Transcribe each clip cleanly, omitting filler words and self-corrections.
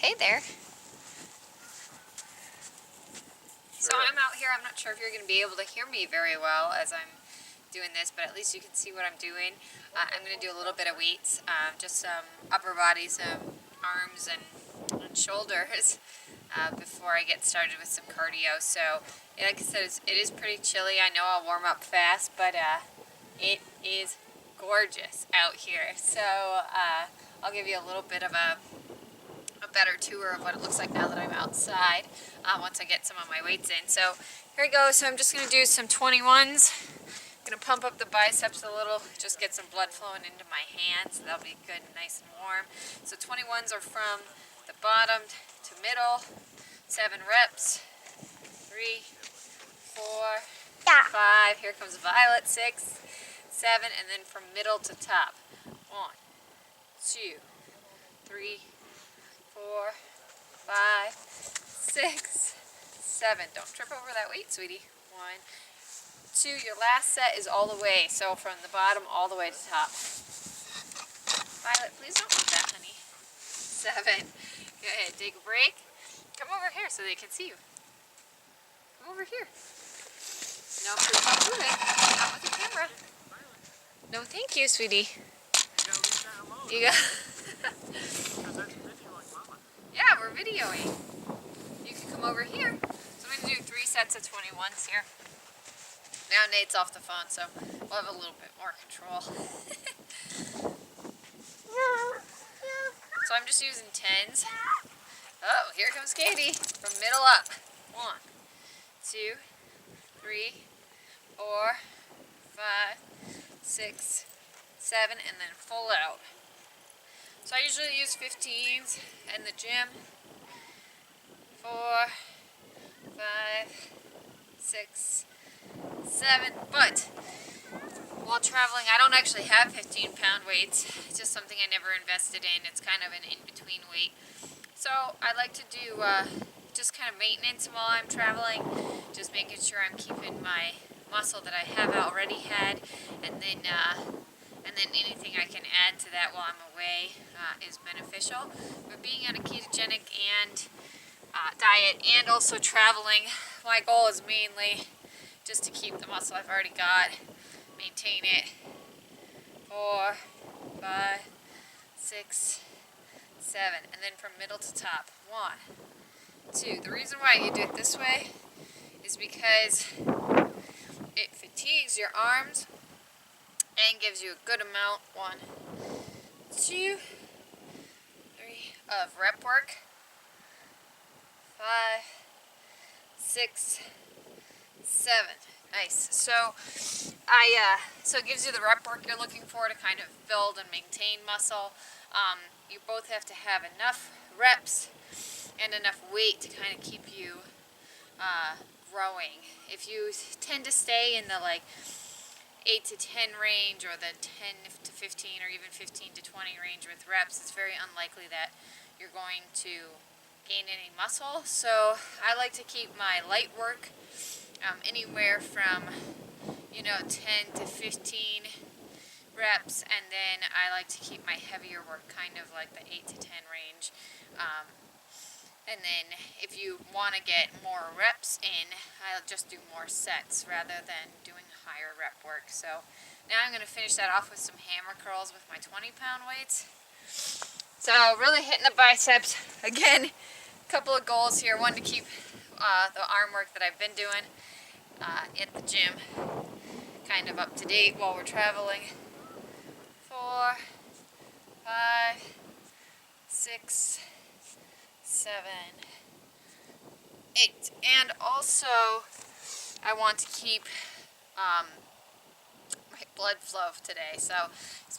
Hey there. So I'm out here. I'm not sure if you're going to be able to hear me very well as I'm doing this, but at least you can see what I'm doing. I'm going to do a little bit of weights, just some upper body, some arms and shoulders before I get started with some cardio. So like I said, it is pretty chilly. I know I'll warm up fast, but it is gorgeous out here. So I'll give you a little bit of a better tour of what it looks like now that I'm outside once I get some of my weights in. So here we go. So I'm just going to do some 21s. I'm going to pump up the biceps a little, just get some blood flowing into my hands. That'll be good and nice and warm. So 21s are from the bottom to middle, 7 reps, 3, 4, 5, here comes Violet, 6, 7, and then from middle to top. 1, 2, 3, 4, 5, 6, 7. Don't trip over that weight, sweetie. 1, 2. Your last set is all the way, so from the bottom all the way to top. Violet, please don't eat that, honey. 7. Go ahead, take a break. Come over here so they can see you. Come over here. No, please don't do it. Not with the camera. No, thank you, sweetie. You go. Yeah, we're videoing. You can come over here. So I'm going to do 3 sets of 21s here. Now Nate's off the phone, so we'll have a little bit more control. So I'm just using 10s. Oh, here comes Katie. From middle up. 1, 2, 3, 4, 5, 6, 7, and then full out. So I usually use 15s in the gym. 4, 5, 6, 7. But while traveling, I don't actually have 15-pound weights. It's just something I never invested in. It's kind of an in-between weight. So I like to do just kind of maintenance while I'm traveling, just making sure I'm keeping my muscle that I have already had, and then anything I can add to that while I'm away is beneficial. But being on a ketogenic and diet and also traveling, my goal is mainly just to keep the muscle I've already got, maintain it. 4, 5, 6, 7, and then from middle to top. 1, 2. The reason why you do it this way is because it fatigues your arms and gives you a good amount, 1, 2, 3, of rep work. 5, 6, 7. Nice. So so it gives you the rep work you're looking for to kind of build and maintain muscle. You both have to have enough reps and enough weight to kind of keep you growing. If you tend to stay in the like 8 to 10 range, or the 10 to 15, or even 15 to 20 range with reps, it's very unlikely that you're going to gain any muscle. So I like to keep my light work anywhere from 10 to 15 reps, and then I like to keep my heavier work kind of like the 8 to 10 range. And then if you want to get more reps in, I'll just do more sets rather than doing higher rep work. So now I'm going to finish that off with some hammer curls with my 20-pound weights. So really hitting the biceps. Again, a couple of goals here. One, to keep the arm work that I've been doing at the gym kind of up to date while we're traveling. 4, 5, 6, 7, 8. And also I want to keep my blood flow today. So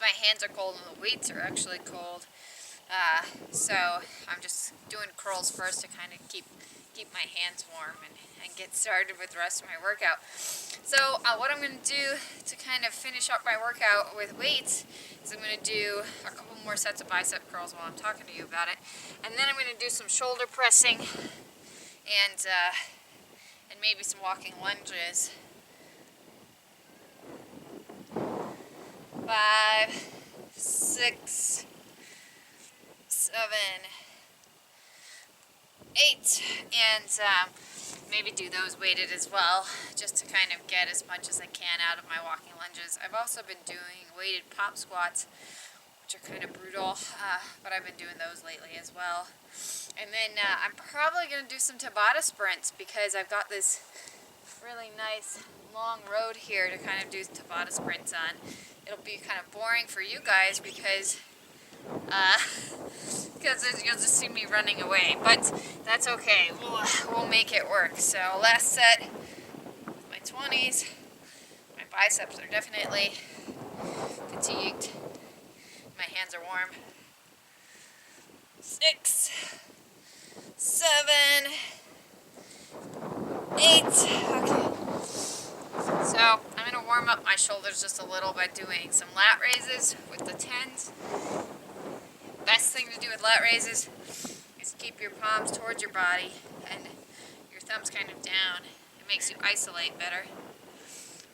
my hands are cold and the weights are actually cold. So I'm just doing curls first to kind of keep my hands warm and get started with the rest of my workout. So what I'm going to do to kind of finish up my workout with weights is I'm going to do a couple more sets of bicep curls while I'm talking to you about it. And then I'm going to do some shoulder pressing and maybe some walking lunges. 5, 6, 7, 8, and maybe do those weighted as well, just to kind of get as much as I can out of my walking lunges. I've also been doing weighted pop squats, which are kind of brutal, but I've been doing those lately as well. And then I'm probably going to do some Tabata sprints, because I've got this really nice long road here to kind of do Tabata sprints on. It'll be kind of boring for you guys because you'll just see me running away, but that's okay. We'll make it work. So last set, my 20s. My biceps are definitely fatigued. My hands are warm. 6, 7, 8. Okay. So I'm going to warm up my shoulders just a little by doing some lat raises with the 10s. Best thing to do with lat raises is keep your palms towards your body and your thumbs kind of down. It makes you isolate better.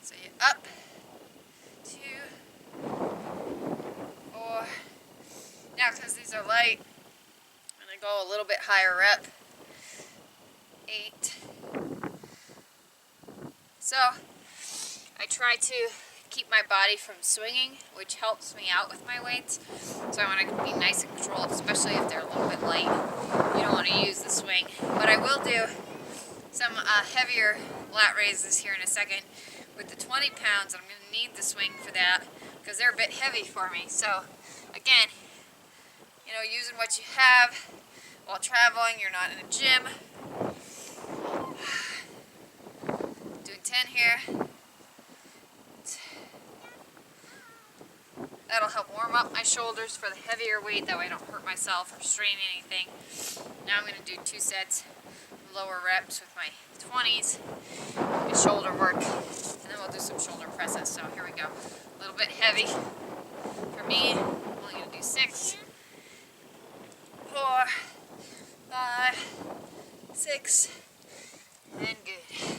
So you up, 2, 4. Now, because these are light, I'm going to go a little bit higher rep. 8. So I try to keep my body from swinging, which helps me out with my weights. So I want to be nice and controlled, especially if they're a little bit light. You don't want to use the swing. But I will do some heavier lat raises here in a second with the 20 pounds. I'm going to need the swing for that because they're a bit heavy for me. So again, you know, using what you have while traveling. You're not in a gym. Doing 10 here. That'll help warm up my shoulders for the heavier weight, that way I don't hurt myself or strain anything. Now I'm going to do 2 sets of lower reps with my 20s, and shoulder work, and then we'll do some shoulder presses. So here we go. A little bit heavy for me. I'm only going to do 6, 4, 5, 6, and good.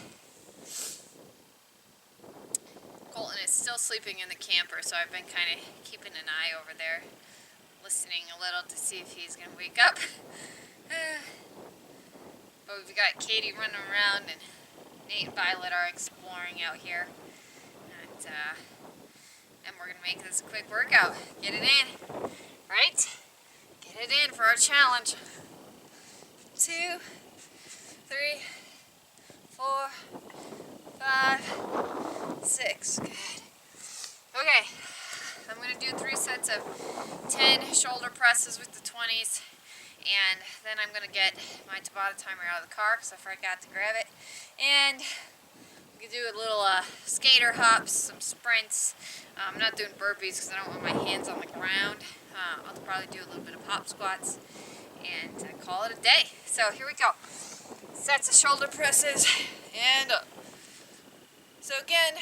Colton is still sleeping in the camper, so I've been kind of keeping an eye over there, listening a little to see if he's going to wake up. But we've got Katie running around, and Nate and Violet are exploring out here. And we're going to make this a quick workout. Get it in, right? Get it in for our challenge. 2, 3, 4, 5, 6. Good. Okay, I'm going to do 3 sets of 10 shoulder presses with the 20s, and then I'm going to get my Tabata timer out of the car because I forgot to grab it, and we can do a little skater hops, some sprints. I'm not doing burpees because I don't want my hands on the ground. I'll probably do a little bit of pop squats and call it a day. So here we go. Sets of shoulder presses and up. So again,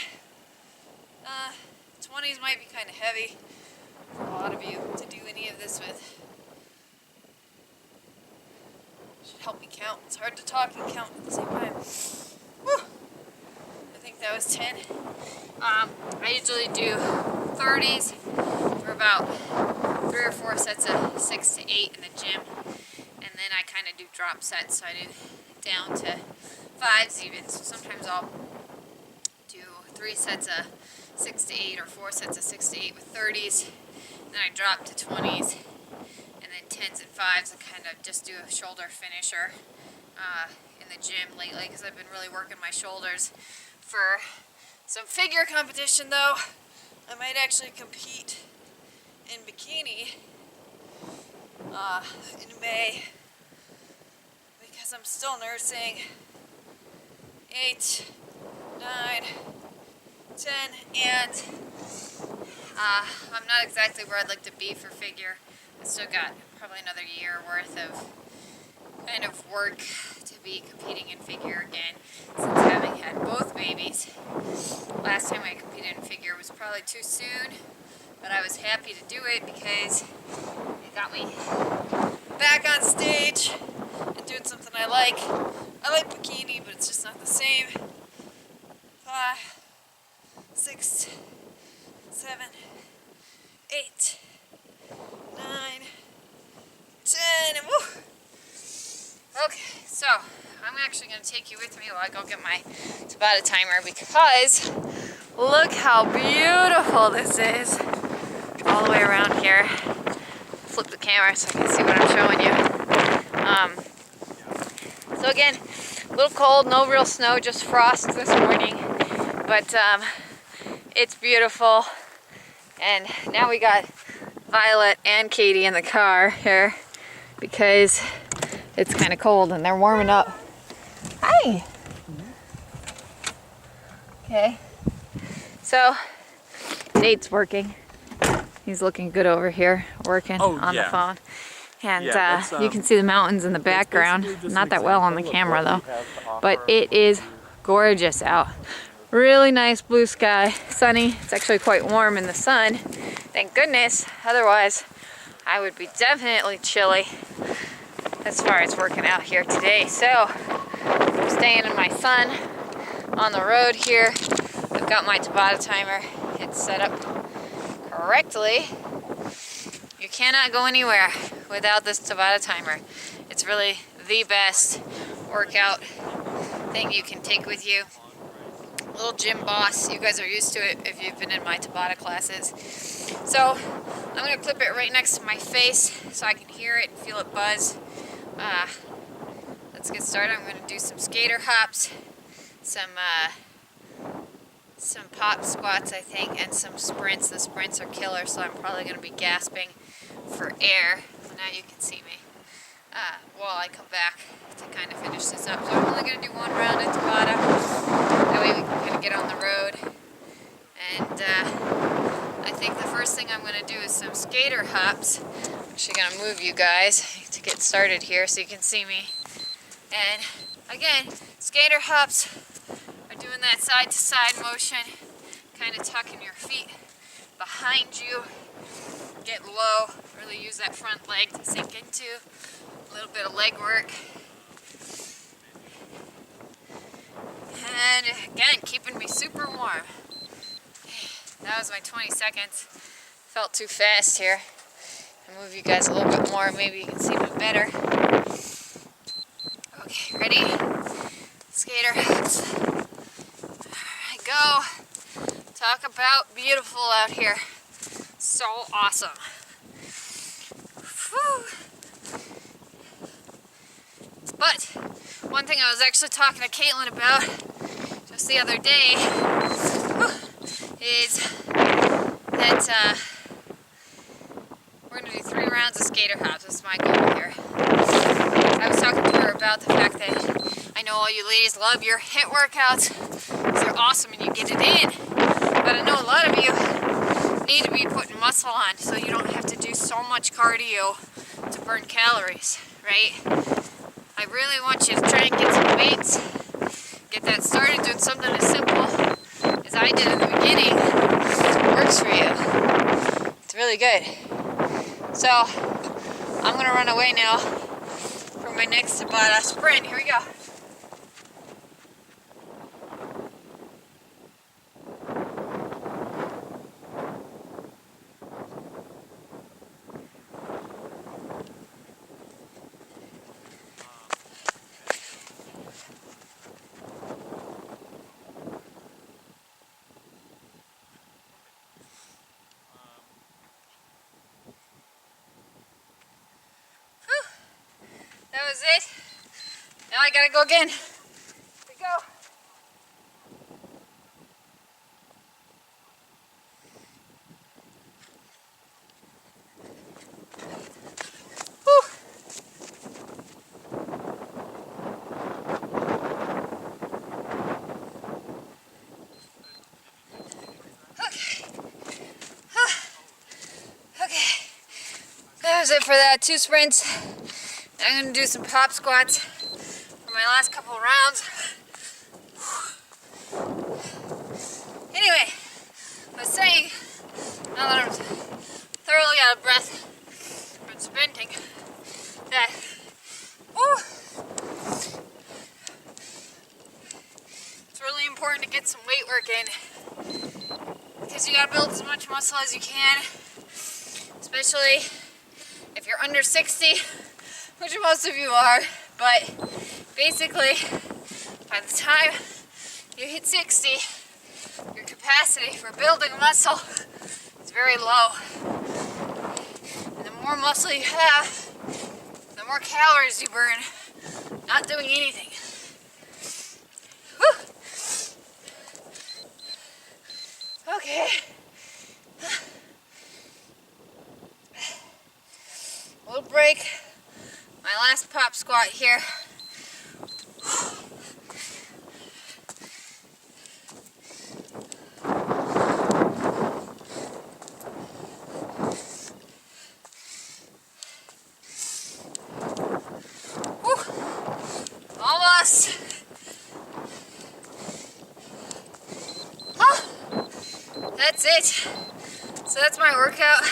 20s might be kind of heavy for a lot of you to do any of this with. Should help me count. It's hard to talk and count at the same time. Whew. I think that was 10. I usually do 30s for about 3 or 4 sets of 6 to 8 in the gym. And then I kind of do drop sets, so I do down to 5s even. So sometimes I'll do 3 sets of 6 to 8 or 4 sets of 6 to 8 with 30s. Then I drop to 20s. And then 10s and 5s and kind of just do a shoulder finisher in the gym lately because I've been really working my shoulders. For some figure competition though, I might actually compete in bikini in May because I'm still nursing. 8, 9, 10, and I'm not exactly where I'd like to be for figure. I still got probably another year worth of kind of work to be competing in figure again since having had both babies. Last time I competed in figure was probably too soon, but I was happy to do it because it got me back on stage and doing something I like. I like bikini, but it's just not the same. 5, 6, 7, 8, 9, 10, and woo! Okay. So, I'm actually going to take you with me while I go get my Tabata timer because look how beautiful this is all the way around here. Flip the camera so I can see what I'm showing you. So again, a little cold, no real snow, just frost this morning, but it's beautiful. And now we got Violet and Katie in the car here because it's kind of cold and they're warming up. Hi! Okay, so Nate's working. He's looking good over here, working on the phone. And you can see the mountains in the background. Not that well on the camera though, but it is gorgeous out. Really nice blue sky, sunny. It's actually quite warm in the sun. Thank goodness, otherwise I would be definitely chilly as far as working out here today. So I'm staying in my sun on the road here. I've got my Tabata timer. It's set up correctly. You cannot go anywhere without this Tabata timer. It's really the best workout thing you can take with you. Little gym boss. You guys are used to it if you've been in my Tabata classes. So I'm going to clip it right next to my face so I can hear it and feel it buzz. Let's get started. I'm going to do some skater hops, some pop squats I think, and some sprints. The sprints are killer, so I'm probably going to be gasping for air. Now you can see me while I come back to kind of finish this up. So I'm only going to do one round at Tabata. That way we can kind of get on the road. And I think the first thing I'm going to do is some skater hops. I'm actually going to move you guys to get started here so you can see me. And again, skater hops are doing that side to side motion, kind of tucking your feet behind you. Get low, really use that front leg to sink into. A little bit of leg work. And again, keeping me super warm. That was my 20 seconds. Felt too fast here. I'll move you guys a little bit more, maybe you can see me better. Okay, ready? Skater hops. There I go. Talk about beautiful out here. So awesome. Whew. But one thing I was actually talking to Caitlin about just the other day is that we're going to do 3 rounds of skater hops. That's my goal here. I was talking to her about the fact that I know all you ladies love your HIIT workouts because they're awesome and you get it in. But I know a lot of you need to be putting muscle on so you don't have to do so much cardio to burn calories, right? I really want you to try and get some weights, get that started doing something as simple as I did in the beginning. It works for you. It's really good. So I'm gonna run away now for my next Tabata sprint. Here we go. That was it. Now I gotta go again. Here we go. Whew. Okay. Okay. That was it for that. 2 sprints. I'm going to do some pop squats for my last couple of rounds. Anyway, I was saying, now that I'm thoroughly out of breath from sprinting, that it's really important to get some weight work in because you got to build as much muscle as you can, especially if you're under 60. Which most of you are, But basically, by the time you hit 60, your capacity for building muscle is very low. And the more muscle you have, the more calories you burn not doing anything. Whew. Okay. A little break. My last pop squat here. Almost. Oh, that's it. So that's my workout,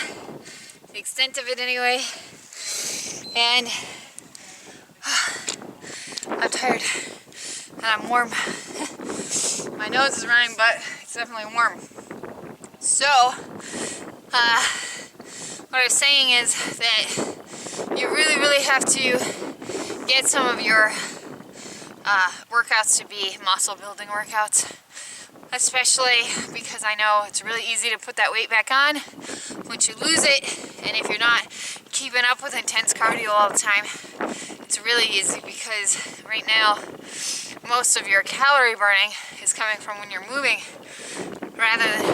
the extent of it anyway. And I'm tired and I'm warm. My nose is running, but it's definitely warm. So, what I was saying is that you really have to get some of your workouts to be muscle building workouts, especially because I know it's really easy to put that weight back on once you lose it, and if you're not keeping up with intense cardio all the time, it's really easy because right now most of your calorie burning is coming from when you're moving rather than,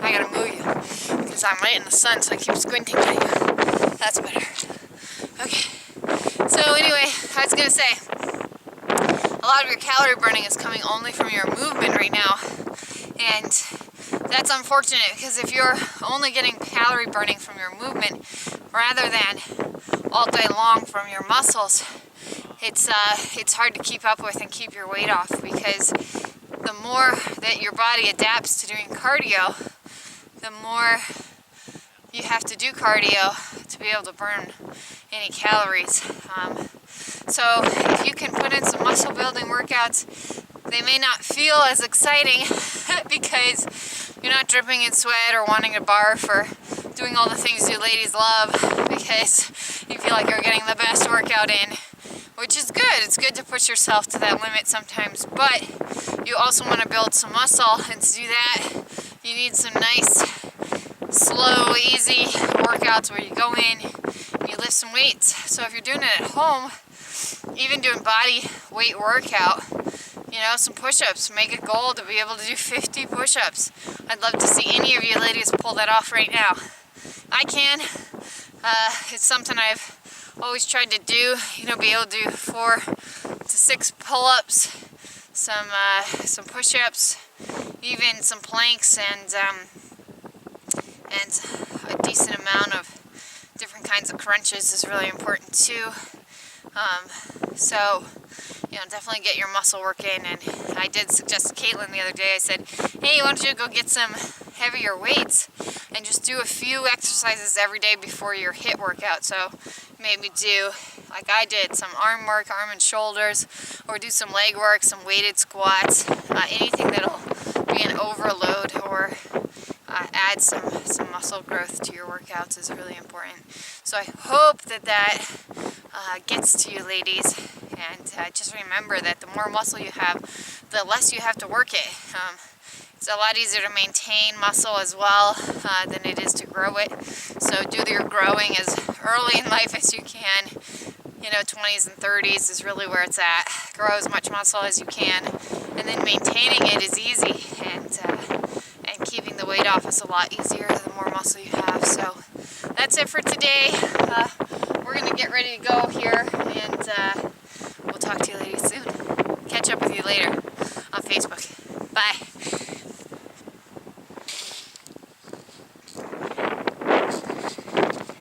I gotta move you because I'm right in the sun, so I keep squinting at you. That's better. Okay, so anyway, I was gonna say, a lot of your calorie burning is coming only from your movement right now, and that's unfortunate because if you're only getting calorie burning from your movement rather than all day long from your muscles, it's hard to keep up with and keep your weight off, because the more that your body adapts to doing cardio, the more you have to do cardio to be able to burn any calories. So if you can put in some muscle building workouts, they may not feel as exciting because you're not dripping in sweat or wanting to barf or doing all the things you ladies love because you feel like you're getting the best workout in, which is good. It's good to push yourself to that limit sometimes, but you also want to build some muscle, and to do that you need some nice, slow, easy workouts where you go in and you lift some weights. So if you're doing it at home, even doing body weight workout, you know, some push-ups, make a goal to be able to do 50 push-ups. I'd love to see any of you ladies pull that off right now. I can. It's something I've always tried to do, you know, be able to do 4 to 6 pull-ups, some push-ups, even some planks, and a decent amount of different kinds of crunches is really important too. So, you know, definitely get your muscle work in. And I did suggest to Caitlin the other day, I said, hey, why don't you go get some heavier weights and just do a few exercises every day before your HIIT workout. So maybe do, like I did, some arm work, arm and shoulders, or do some leg work, some weighted squats, anything that'll be an overload or add some muscle growth to your workouts is really important. So I hope that gets to you ladies, and just remember that the more muscle you have, the less you have to work it. It's a lot easier to maintain muscle as well than it is to grow it. So do your growing as early in life as you can. You know, 20s and 30s is really where it's at. Grow as much muscle as you can, and then maintaining it is easy, and keeping the weight off is a lot easier the more muscle you have. So that's it for today. We're going to get ready to go here, and we'll talk to you ladies soon. Catch up with you later on Facebook. Bye.